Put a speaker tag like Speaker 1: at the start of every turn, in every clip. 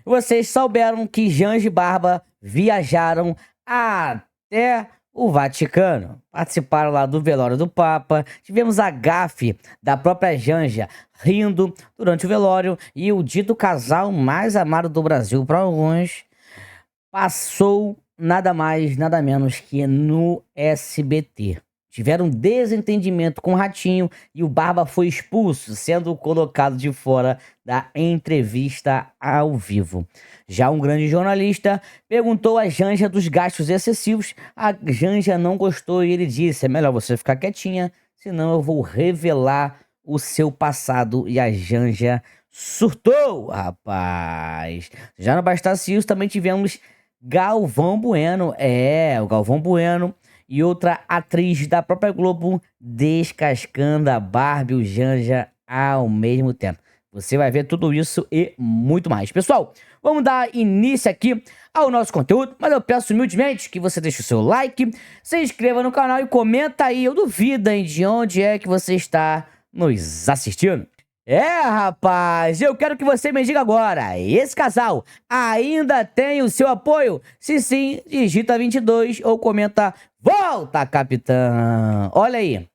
Speaker 1: Vocês souberam que Janja e Barba viajaram até o Vaticano. Participaram lá do velório do Papa. Tivemos a gafe da própria Janja rindo durante o velório. E o dito casal mais amado do Brasil para alguns passou nada mais, nada menos que no SBT. Tiveram um desentendimento com o Ratinho e o Barba foi expulso, sendo colocado de fora da entrevista ao vivo. Já um grande jornalista perguntou a Janja dos gastos excessivos. A Janja não gostou e ele disse: é melhor você ficar quietinha, senão eu vou revelar o seu passado. E a Janja surtou, rapaz. Já no Bastasse Isso também tivemos Galvão Bueno. O Galvão Bueno e outra atriz da própria Globo descascando a Barbie e o Janja ao mesmo tempo. Você vai ver tudo isso e muito mais. Pessoal, vamos dar início aqui ao nosso conteúdo, mas eu peço humildemente que você deixe o seu like, se inscreva no canal e comenta aí. Eu duvido, hein, de onde é que você está nos assistindo. Rapaz, eu quero que você me diga agora, esse casal ainda tem o seu apoio? Se sim, digita 22 ou comenta volta, capitão. Olha aí,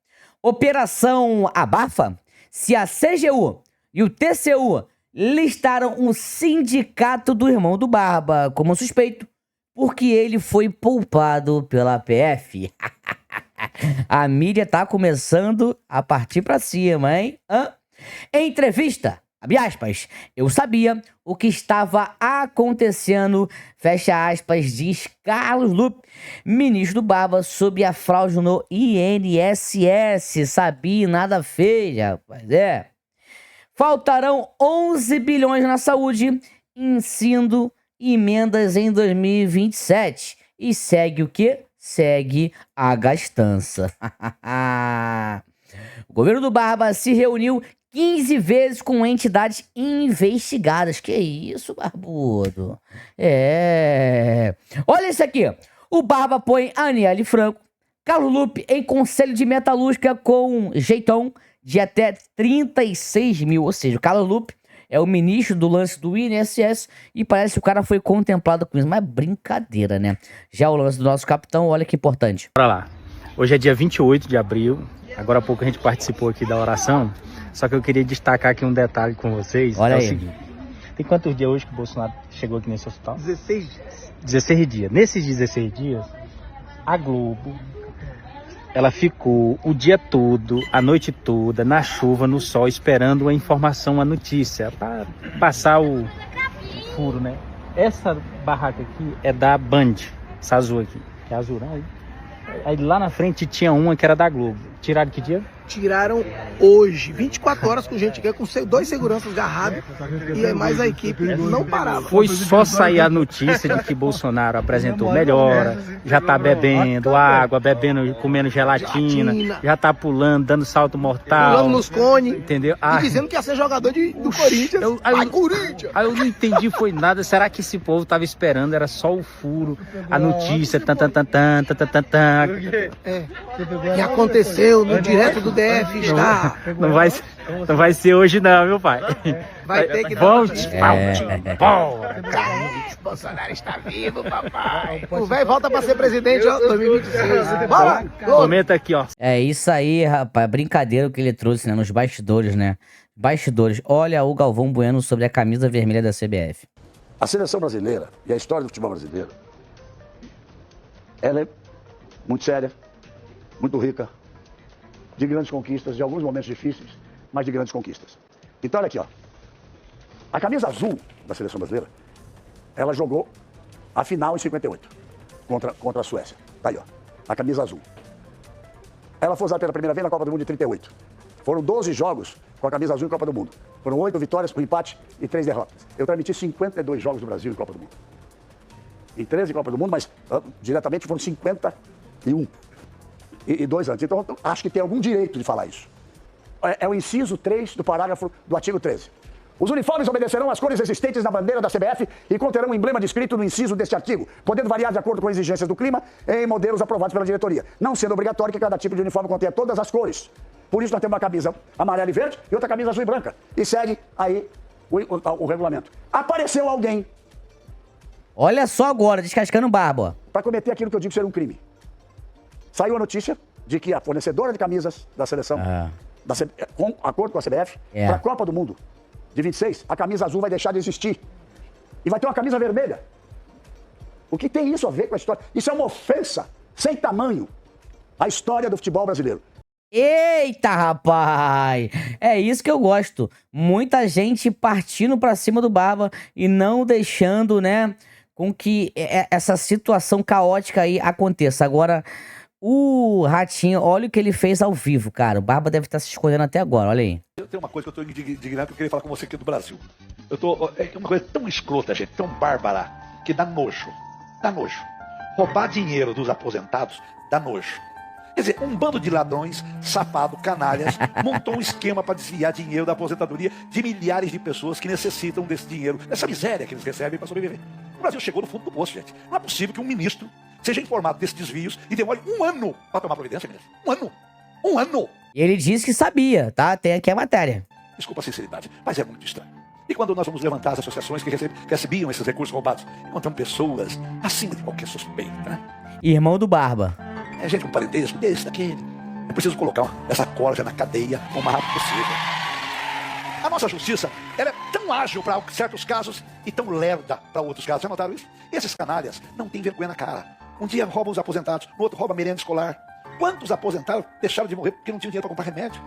Speaker 1: Operação Abafa. Se a CGU e o TCU listaram o sindicato do irmão do Barba como suspeito, porque ele foi poupado pela PF. A mídia tá começando a partir pra cima, hein? Em entrevista, abre aspas, eu sabia o que estava acontecendo, fecha aspas, diz Carlos Lupe, ministro do Barba, sobre a fraude no INSS. Sabia, nada fez, rapaz, Faltarão 11 bilhões na saúde, ensino e emendas em 2027. E segue o quê? Segue a gastança. O governo do Barba se reuniu 15 vezes com entidades investigadas. Que isso, barbudo? Olha isso aqui. O Barba põe Aniele Franco, Carlos Lupe em conselho de metalúrgica com jeitão de até 36 mil. Ou seja, o Carlos Lupe é o ministro do lance do INSS e parece que o cara foi contemplado com isso. Mas brincadeira, né? Já o lance do nosso capitão, olha que importante.
Speaker 2: Bora lá. Hoje é dia 28 de abril. Agora há pouco a gente participou aqui da oração. Só que eu queria destacar aqui um detalhe com vocês.
Speaker 1: Olha aí.
Speaker 2: O seguinte. Tem quantos dias hoje que o Bolsonaro chegou aqui nesse hospital?
Speaker 3: 16 dias.
Speaker 2: 16 dias. Nesses 16 dias, a Globo, ela ficou o dia todo, a noite toda, na chuva, no sol, esperando a informação, a notícia, para passar o furo, né? Essa barraca aqui é da Band, essa azul aqui, que é azul, né? Aí lá na frente tinha uma que era da Globo. Tiraram que dia?
Speaker 3: Tiraram hoje, 24 horas com gente aqui, com 2 seguranças agarrados e mais a equipe não parava.
Speaker 2: Foi só sair a notícia de que Bolsonaro apresentou melhora, já tá bebendo água, comendo gelatina, já tá pulando, dando salto mortal.
Speaker 3: Pulando nos cones,
Speaker 2: entendeu?
Speaker 3: E dizendo que ia ser jogador do Corinthians. Corinthians!
Speaker 2: Aí eu não entendi, foi nada. Será que esse povo tava esperando? Era só o furo, a notícia,
Speaker 3: Que aconteceu no direto do DF, está.
Speaker 2: Não vai ser hoje não, meu pai.
Speaker 3: Vai ter que dar.
Speaker 2: Volte.
Speaker 3: Bolsonaro está vivo, papai. O velho volta pra ser presidente, ó, 2026. Bora!
Speaker 2: Comenta aqui, ó.
Speaker 1: É isso aí, rapaz. Brincadeira o que ele trouxe, né? Nos bastidores, né? Bastidores. Olha o Galvão Bueno sobre a camisa vermelha da CBF.
Speaker 4: A seleção brasileira e a história do futebol brasileiro, ela é muito séria, muito rica, de grandes conquistas, de alguns momentos difíceis, mas de grandes conquistas. Então, olha aqui, ó. A camisa azul da seleção brasileira, ela jogou a final em 58 contra a Suécia. Tá aí, ó. A camisa azul. Ela foi usada pela primeira vez na Copa do Mundo de 38. Foram 12 jogos com a camisa azul em Copa do Mundo. Foram 8 vitórias, um empate e 3 derrotas. Eu transmiti 52 jogos do Brasil em Copa do Mundo. Em 13 Copa do Mundo, mas diretamente foram 51. E 2 anos. Então, acho que tem algum direito de falar isso. É o inciso 3 do parágrafo do artigo 13. Os uniformes obedecerão às cores existentes na bandeira da CBF e conterão um emblema descrito no inciso deste artigo, podendo variar de acordo com exigências do clima em modelos aprovados pela diretoria, não sendo obrigatório que cada tipo de uniforme contenha todas as cores. Por isso nós temos uma camisa amarela e verde e outra camisa azul e branca. E segue aí o regulamento. Apareceu alguém
Speaker 1: Olha só agora, descascando barba, ó.
Speaker 4: para cometer aquilo que eu digo ser um crime. Saiu a notícia de que a fornecedora de camisas da seleção, com acordo com a CBF, para a Copa do Mundo de 26, a camisa azul vai deixar de existir. E vai ter uma camisa vermelha. O que tem isso a ver com a história? Isso é uma ofensa sem tamanho à história do futebol brasileiro.
Speaker 1: Eita, rapaz! É isso que eu gosto. Muita gente partindo pra cima do Barba e não deixando, né, com que essa situação caótica aí aconteça. Agora, o Ratinho, olha o que ele fez ao vivo, cara. O Barba deve estar se escondendo até agora, olha aí.
Speaker 5: Eu tenho uma coisa que eu tô indignado que eu queria falar com você aqui do Brasil. É uma coisa tão escrota, gente, tão bárbara, que dá nojo. Dá nojo. Roubar dinheiro dos aposentados dá nojo. Quer dizer, um bando de ladrões, safado, canalhas, montou um esquema para desviar dinheiro da aposentadoria de milhares de pessoas que necessitam desse dinheiro, dessa miséria que eles recebem para sobreviver. O Brasil chegou no fundo do poço, gente. Não é possível que um ministro seja informado desses desvios e demore um ano para tomar providência, ministro. Um ano. Um ano.
Speaker 1: E ele disse que sabia, tá? Tem aqui a matéria.
Speaker 5: Desculpa a sinceridade, mas é muito estranho. E quando nós vamos levantar as associações que recebiam esses recursos roubados, encontramos pessoas acima de qualquer suspeita, né?
Speaker 1: Irmão do Barba.
Speaker 5: É gente com parentesco desse, daquele. É preciso colocar essa corja na cadeia o mais rápido possível. A nossa justiça, ela é tão ágil para certos casos e tão lerda para outros casos. Já notaram isso? Esses canalhas não têm vergonha na cara. Um dia roubam os aposentados, no outro rouba a merenda escolar. Quantos aposentados deixaram de morrer porque não tinham dinheiro para comprar remédio?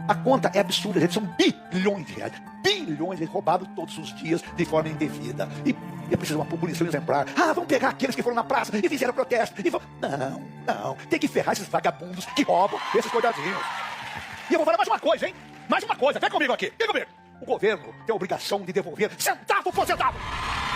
Speaker 5: A conta é absurda, gente. São bilhões de reais. Bilhões de reais roubados todos os dias de forma indevida. E é preciso uma punição exemplar. Ah, vamos pegar aqueles que foram na praça e fizeram protesto. E Não. Tem que ferrar esses vagabundos que roubam esses coitadinhos. E eu vou falar mais uma coisa, hein? Mais uma coisa. Vem comigo aqui. Vem comigo. O governo tem a obrigação de devolver centavo por centavo.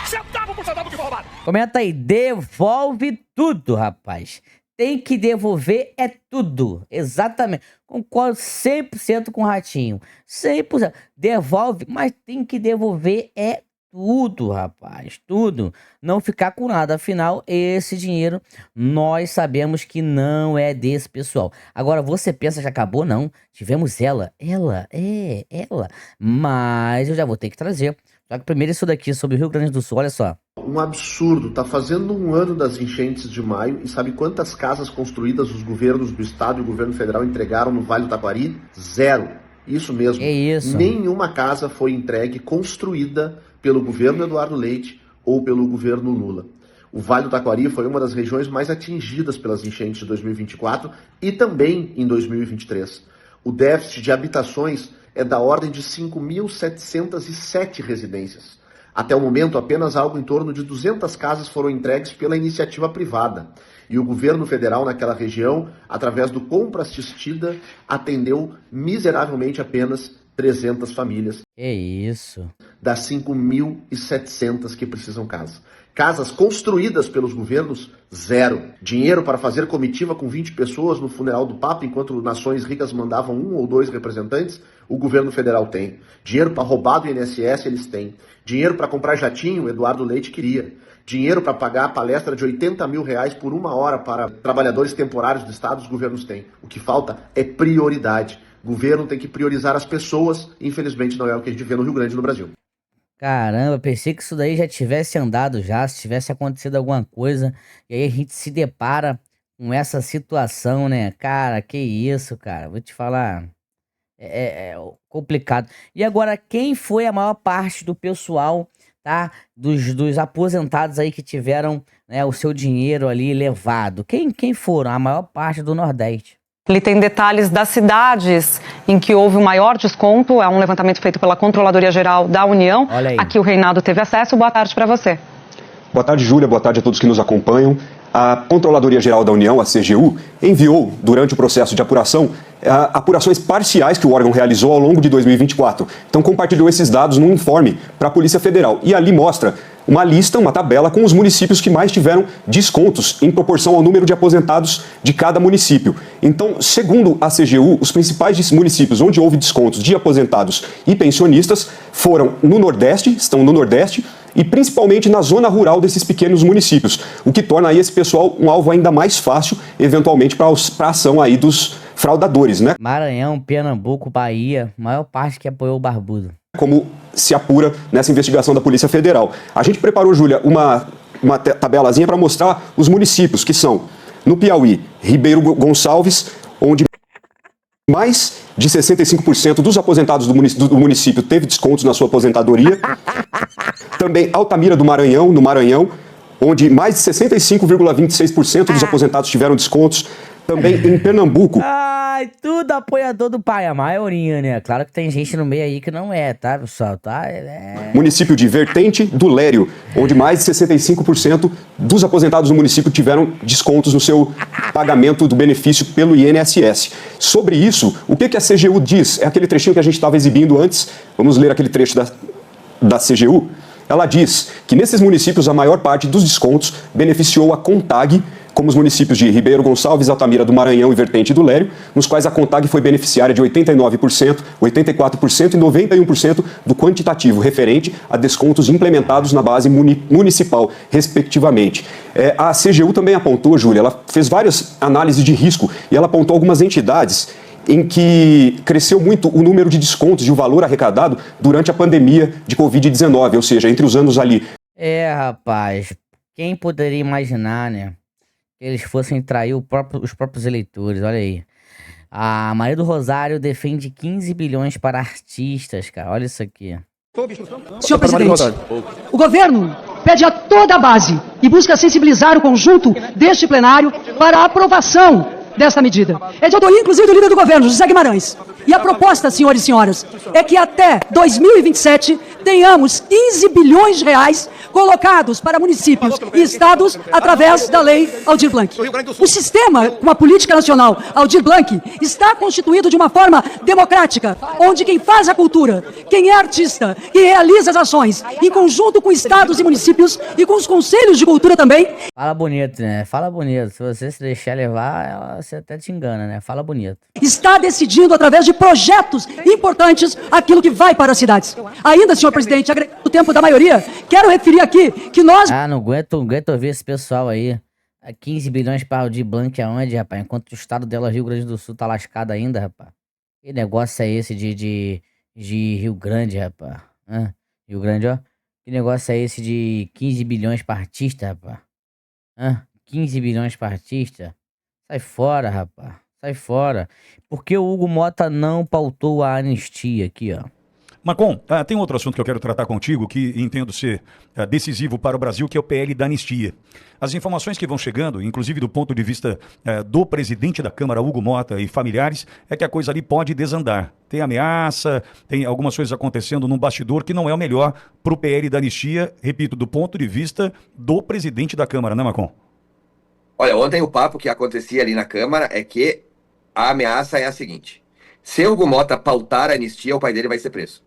Speaker 5: Centavo por centavo que foi roubado.
Speaker 1: Comenta aí, devolve tudo, rapaz. Tem que devolver é tudo. Exatamente. Concordo 100% com o Ratinho. 100%. Devolve, mas tem que devolver é tudo, rapaz. Tudo. Não ficar com nada. Afinal, esse dinheiro nós sabemos que não é desse pessoal. Agora, você pensa que já acabou? Não. Tivemos ela. Ela. Mas eu já vou ter que trazer. Só que primeiro isso daqui sobre o Rio Grande do Sul. Olha só.
Speaker 6: Um absurdo, tá fazendo um ano das enchentes de maio e sabe quantas casas construídas os governos do estado e o governo federal entregaram no Vale do Taquari? 0. Isso mesmo.
Speaker 1: É isso.
Speaker 6: Nenhuma casa foi entregue, construída pelo governo Eduardo Leite ou pelo governo Lula. O Vale do Taquari foi uma das regiões mais atingidas pelas enchentes de 2024 e também em 2023. O déficit de habitações é da ordem de 5.707 residências. Até o momento, apenas algo em torno de 200 casas foram entregues pela iniciativa privada. E o governo federal naquela região, através do Compra Assistida, atendeu miseravelmente apenas 300 famílias.
Speaker 1: É isso.
Speaker 6: Das 5.700 que precisam casa. Casas construídas pelos governos, 0. Dinheiro para fazer comitiva com 20 pessoas no funeral do Papa, enquanto nações ricas mandavam 1 ou 2 representantes, o governo federal tem. Dinheiro para roubar do INSS, eles têm. Dinheiro para comprar jatinho, Eduardo Leite queria. Dinheiro para pagar a palestra de 80 mil reais por 1 hora para trabalhadores temporários do Estado, os governos têm. O que falta é prioridade. O governo tem que priorizar as pessoas, infelizmente não é o que a gente vê no Rio Grande e no Brasil.
Speaker 1: Caramba, pensei que isso daí já tivesse andado já, se tivesse acontecido alguma coisa, e aí a gente se depara com essa situação, né? Cara, que isso, cara, vou te falar, é complicado. E agora, quem foi a maior parte do pessoal, tá? Dos aposentados aí que tiveram, né, o seu dinheiro ali levado? Quem foram? A maior parte do Nordeste.
Speaker 7: Ele tem detalhes das cidades em que houve o maior desconto. É um levantamento feito pela Controladoria Geral da União.
Speaker 1: Olha aí.
Speaker 7: Aqui o Reinaldo teve acesso. Boa tarde para você.
Speaker 8: Boa tarde, Júlia. Boa tarde a todos que nos acompanham. A Controladoria Geral da União, a CGU, enviou, durante o processo de apuração, apurações parciais que o órgão realizou ao longo de 2024. Então, compartilhou esses dados num informe para a Polícia Federal. E ali mostra uma lista, uma tabela com os municípios que mais tiveram descontos em proporção ao número de aposentados de cada município. Então, segundo a CGU, os principais municípios onde houve descontos de aposentados e pensionistas foram no Nordeste, estão no Nordeste, e principalmente na zona rural desses pequenos municípios, o que torna aí esse pessoal um alvo ainda mais fácil, eventualmente, para a ação aí dos fraudadores, né?
Speaker 1: Maranhão, Pernambuco, Bahia, maior parte que apoiou o Barbudo.
Speaker 8: como se apura nessa investigação da Polícia Federal. A gente preparou, Júlia, uma tabelazinha para mostrar os municípios, que são, no Piauí, Ribeiro Gonçalves, onde mais de 65% dos aposentados do município teve descontos na sua aposentadoria. Também Altamira do Maranhão, no Maranhão, onde mais de 65,26% dos aposentados tiveram descontos. Também em Pernambuco.
Speaker 1: Ai, tudo apoiador do pai, a maioria, né? Claro que tem gente no meio aí que não é, tá, pessoal? Tá?
Speaker 8: Município de Vertente do Lério, onde mais de 65% dos aposentados do município tiveram descontos no seu pagamento do benefício pelo INSS. Sobre isso, o que a CGU diz? É aquele trechinho que a gente estava exibindo antes. Vamos ler aquele trecho da CGU. Ela diz que nesses municípios a maior parte dos descontos beneficiou a CONTAG, como os municípios de Ribeiro Gonçalves, Altamira do Maranhão e Vertente do Lério, nos quais a CONTAG foi beneficiária de 89%, 84% e 91% do quantitativo referente a descontos implementados na base municipal, respectivamente. A CGU também apontou, Júlia, ela fez várias análises de risco e ela apontou algumas entidades em que cresceu muito o número de descontos e o valor arrecadado durante a pandemia de Covid-19, ou seja, entre os anos ali.
Speaker 1: Rapaz, quem poderia imaginar, né? Que eles fossem trair os próprios eleitores, olha aí. A Maria do Rosário defende 15 bilhões para artistas, cara. Olha isso aqui.
Speaker 9: Senhor presidente, o governo pede a toda a base e busca sensibilizar o conjunto deste plenário para a aprovação desta medida. É de autoria, inclusive, do líder do governo, José Guimarães. E a proposta, senhores e senhoras, é que até 2027 tenhamos 15 bilhões de reais colocados para municípios e estados através da lei Aldir Blanc. O sistema, com a política nacional Aldir Blanc, está constituído de uma forma democrática, onde quem faz a cultura, quem é artista, quem realiza as ações, em conjunto com estados e municípios e com os conselhos de cultura também.
Speaker 1: Fala bonito, né? Fala bonito. Se você se deixar levar, você até te engana, né? Fala bonito.
Speaker 9: Está decidindo através de projetos importantes aquilo que vai para as cidades. Ainda, senhor presidente, o tempo da maioria, quero referir aqui que nós...
Speaker 1: Não aguento ouvir esse pessoal aí. 15 bilhões para o de Blanc aonde, rapaz? Enquanto o estado dela, Rio Grande do Sul, tá lascado ainda, rapaz. Que negócio é esse de Rio Grande, rapaz? Rio Grande, ó. Que negócio é esse de 15 bilhões para artista, rapaz? 15 bilhões para artista? Sai fora, rapaz. Sai fora. Por que o Hugo Mota não pautou a anistia aqui, ó?
Speaker 10: Marcon, tem outro assunto que eu quero tratar contigo, que entendo ser decisivo para o Brasil, que é o PL da anistia. As informações que vão chegando, inclusive do ponto de vista do presidente da Câmara, Hugo Mota, e familiares, é que a coisa ali pode desandar. Tem ameaça, tem algumas coisas acontecendo num bastidor que não é o melhor para o PL da anistia, repito, do ponto de vista do presidente da Câmara, né, Marcon?
Speaker 11: Olha, ontem o papo que acontecia ali na Câmara é que a ameaça é a seguinte: se Hugo Mota pautar a anistia, o pai dele vai ser preso.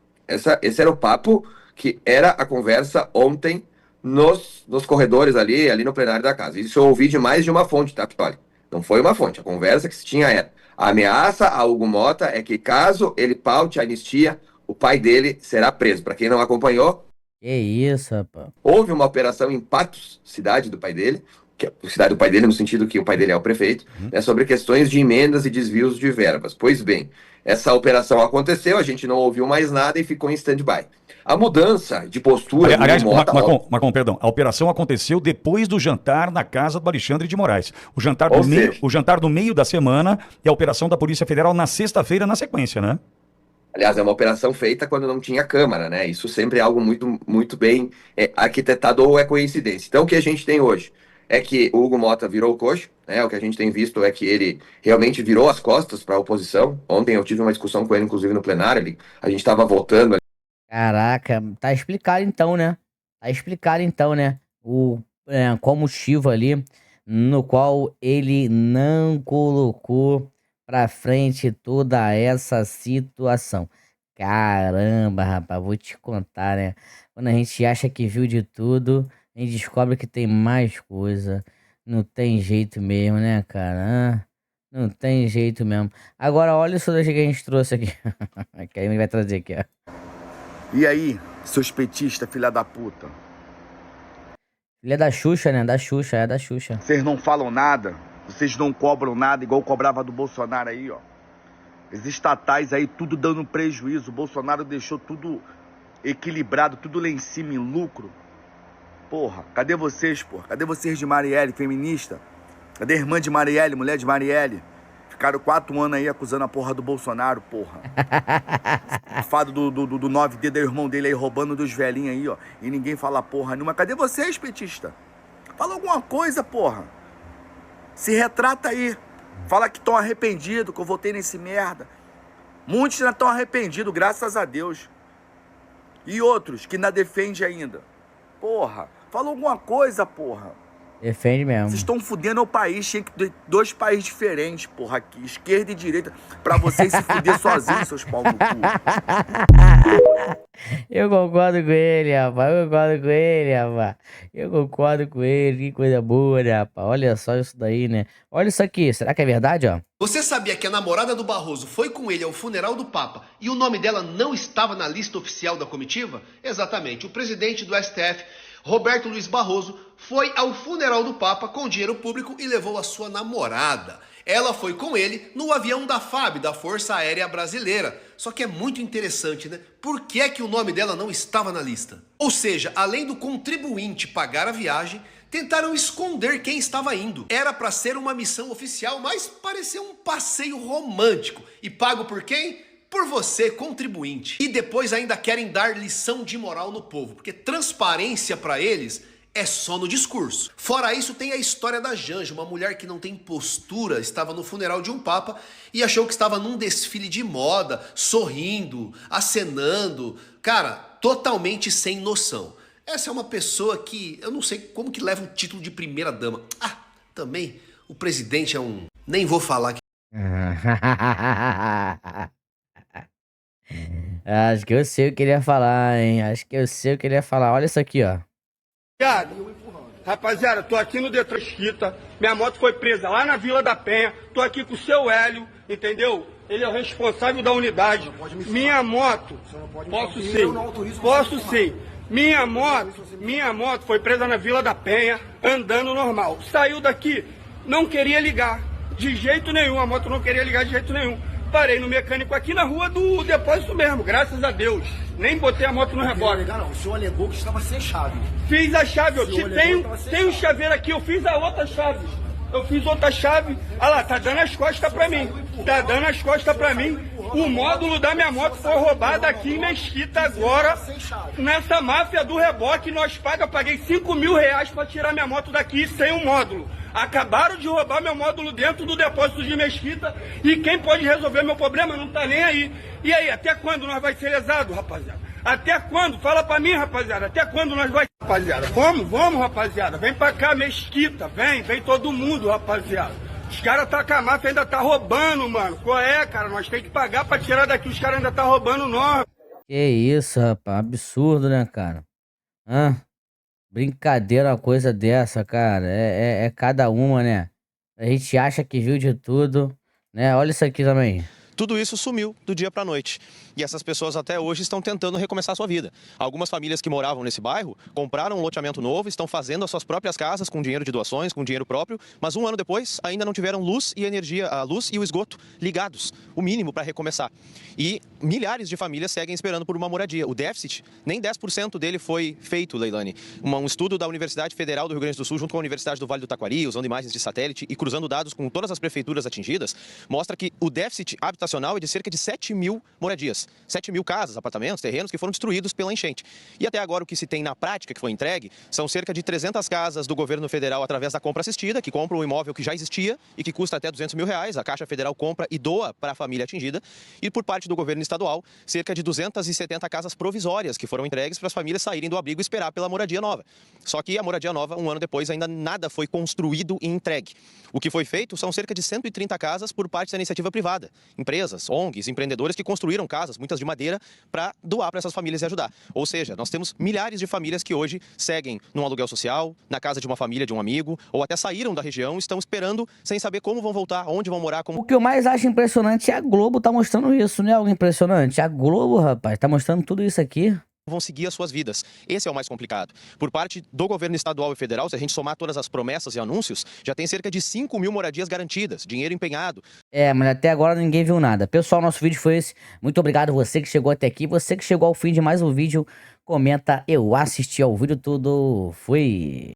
Speaker 11: Esse era o papo que era a conversa ontem nos corredores ali no plenário da casa. Isso eu ouvi de mais de uma fonte, tá, Pitoli? Não foi uma fonte, a conversa que se tinha era: a ameaça a Hugo Mota é que caso ele paute a anistia, o pai dele será preso. Para quem não acompanhou...
Speaker 1: Que isso, rapaz?
Speaker 11: Houve uma operação em Patos, cidade do pai dele, que é a cidade do pai dele no sentido que o pai dele é o prefeito, né, sobre questões de emendas e desvios de verbas. Pois bem, essa operação aconteceu, a gente não ouviu mais nada e ficou em stand-by. A mudança de postura...
Speaker 10: Aliás, Marcon, perdão, a operação aconteceu depois do jantar na casa do Alexandre de Moraes. O jantar do meio da semana e a operação da Polícia Federal na sexta-feira na sequência, né?
Speaker 11: Aliás, é uma operação feita quando não tinha Câmara, né? Isso sempre é algo muito, muito bem arquitetado ou é coincidência. Então, o que a gente tem hoje é que o Hugo Mota virou o coxo, né? O que a gente tem visto é que ele realmente virou as costas para a oposição. Ontem eu tive uma discussão com ele, inclusive, no plenário. A gente estava votando.
Speaker 1: Caraca, tá explicado então, né? O combustível ali, no qual ele não colocou pra frente toda essa situação. Caramba, rapaz, vou te contar, né? Quando a gente acha que viu de tudo, a gente descobre que tem mais coisa. Não tem jeito mesmo, né, cara? Não tem jeito mesmo. Agora, olha isso daqui que a gente trouxe aqui. Que aí vai trazer aqui, ó.
Speaker 12: E aí, seus petistas, filha da puta?
Speaker 1: Filha da Xuxa, né? Da Xuxa.
Speaker 12: Vocês não falam nada? Vocês não cobram nada, igual cobrava do Bolsonaro aí, ó. As estatais aí, tudo dando prejuízo. O Bolsonaro deixou tudo equilibrado, tudo lá em cima em lucro. Porra, cadê vocês, porra? Cadê vocês de Marielle, feminista? Cadê a irmã de Marielle, mulher de Marielle? Ficaram 4 anos aí acusando a porra do Bolsonaro, porra. O fado do 9D, do irmão dele aí, roubando dos velhinhos aí, ó. E ninguém fala porra nenhuma. Cadê vocês, petista? Fala alguma coisa, porra. Se retrata aí. Fala que estão arrependidos, que eu votei nesse merda. Muitos ainda estão arrependidos, graças a Deus. E outros que ainda defendem ainda. Porra, fala alguma coisa, porra.
Speaker 1: Defende mesmo.
Speaker 12: Vocês estão fudendo o país, tinha que ter 2 países diferentes, porra, aqui, esquerda e direita, pra vocês se fuder sozinhos, seus pau no cu.
Speaker 1: Eu concordo com ele, rapaz. Eu concordo com ele, rapaz. Eu concordo com ele. Que coisa boa, né, rapaz? Olha só isso daí, né? Olha isso aqui. Será que é verdade, ó?
Speaker 13: Você sabia que a namorada do Barroso foi com ele ao funeral do Papa e o nome dela não estava na lista oficial da comitiva? Exatamente. O presidente do STF, Roberto Luiz Barroso, foi ao funeral do Papa com dinheiro público e levou a sua namorada. Ela foi com ele no avião da FAB, da Força Aérea Brasileira. Só que é muito interessante, né? Por que é que o nome dela não estava na lista? Ou seja, além do contribuinte pagar a viagem, tentaram esconder quem estava indo. Era para ser uma missão oficial, mas pareceu um passeio romântico. E pago por quem? Por você, contribuinte. E depois ainda querem dar lição de moral no povo, porque transparência para eles é só no discurso. Fora isso, tem a história da Janja, uma mulher que não tem postura, estava no funeral de um papa e achou que estava num desfile de moda, sorrindo, acenando. Cara, totalmente sem noção. Essa é uma pessoa que eu não sei como que leva o título de primeira dama. Ah, também o presidente é um... Nem vou falar que...
Speaker 1: Acho que eu sei o que ele ia falar, hein? Acho que eu sei o que ele ia falar. Olha isso aqui, ó.
Speaker 14: Rapaziada, tô aqui no Detran Mesquita, minha moto foi presa lá na Vila da Penha, tô aqui com o seu Hélio, entendeu? Ele é o responsável da unidade. Minha moto, posso sim. Minha moto foi presa na Vila da Penha, andando normal. Saiu daqui, não queria ligar, de jeito nenhum, a moto não queria ligar de jeito nenhum. Parei no mecânico aqui na rua do depósito mesmo, graças a Deus. Nem botei a moto no reboque.
Speaker 15: Não, o senhor alegou que estava sem chave.
Speaker 14: Fiz a chave, tem um chaveiro aqui, eu fiz a outra chave. Eu fiz outra chave. Olha lá, tá dando as costas pra mim. Tá dando as costas pra mim. O módulo da minha moto foi roubado aqui em Mesquita agora. Nessa máfia do reboque, eu paguei 5 mil reais pra tirar minha moto daqui sem um módulo. Acabaram de roubar meu módulo dentro do depósito de Mesquita e quem pode resolver meu problema não tá nem aí. E aí, até quando nós vai ser lesado, rapaziada? Até quando? Fala pra mim, rapaziada. Até quando nós vai... Rapaziada, vamos, rapaziada. Vem pra cá, Mesquita. Vem todo mundo, rapaziada. Os caras tá com a máfia, ainda tá roubando, mano. Qual é, cara? Nós tem que pagar pra tirar daqui. Os caras ainda tá roubando nós.
Speaker 1: Que isso, rapaz. Absurdo, né, cara? Hã? Brincadeira uma coisa dessa, cara. É cada uma, né? A gente acha que viu de tudo, né? Olha isso aqui também.
Speaker 16: Tudo isso sumiu do dia para a noite. E essas pessoas até hoje estão tentando recomeçar a sua vida. Algumas famílias que moravam nesse bairro compraram um loteamento novo, estão fazendo as suas próprias casas com dinheiro de doações, com dinheiro próprio, mas um ano depois ainda não tiveram luz e energia, a luz e o esgoto ligados, o mínimo para recomeçar. E milhares de famílias seguem esperando por uma moradia. O déficit, nem 10% dele foi feito, Leilani. Um estudo da Universidade Federal do Rio Grande do Sul, junto com a Universidade do Vale do Taquari, usando imagens de satélite e cruzando dados com todas as prefeituras atingidas, mostra que o déficit habitacional é de cerca de 7 mil moradias. 7 mil casas, apartamentos, terrenos que foram destruídos pela enchente. E até agora o que se tem na prática que foi entregue são cerca de 300 casas do governo federal através da compra assistida, que compra um imóvel que já existia e que custa até 200 mil reais. A Caixa Federal compra e doa para a família atingida. E por parte do governo estadual, cerca de 270 casas provisórias que foram entregues para as famílias saírem do abrigo e esperar pela moradia nova. Só que a moradia nova, um ano depois, ainda nada foi construído e entregue. O que foi feito são cerca de 130 casas por parte da iniciativa privada. Empresas, ONGs, empreendedores que construíram casas, muitas de madeira, para doar para essas famílias e ajudar. Ou seja, nós temos milhares de famílias que hoje seguem num aluguel social, na casa de uma família, de um amigo, ou até saíram da região, estão esperando sem saber como vão voltar, onde vão morar. Como...
Speaker 1: O que eu mais acho impressionante é a Globo tá mostrando isso, né? Algo impressionante. A Globo, rapaz, tá mostrando tudo isso aqui.
Speaker 16: vão seguir as suas vidas. Esse é o mais complicado. Por parte do governo estadual e federal, se a gente somar todas as promessas e anúncios, já tem cerca de 5 mil moradias garantidas, dinheiro empenhado.
Speaker 1: Mas até agora ninguém viu nada. Pessoal, nosso vídeo foi esse. Muito obrigado você que chegou até aqui. Você que chegou ao fim de mais um vídeo, comenta, eu assisti ao vídeo todo. Fui!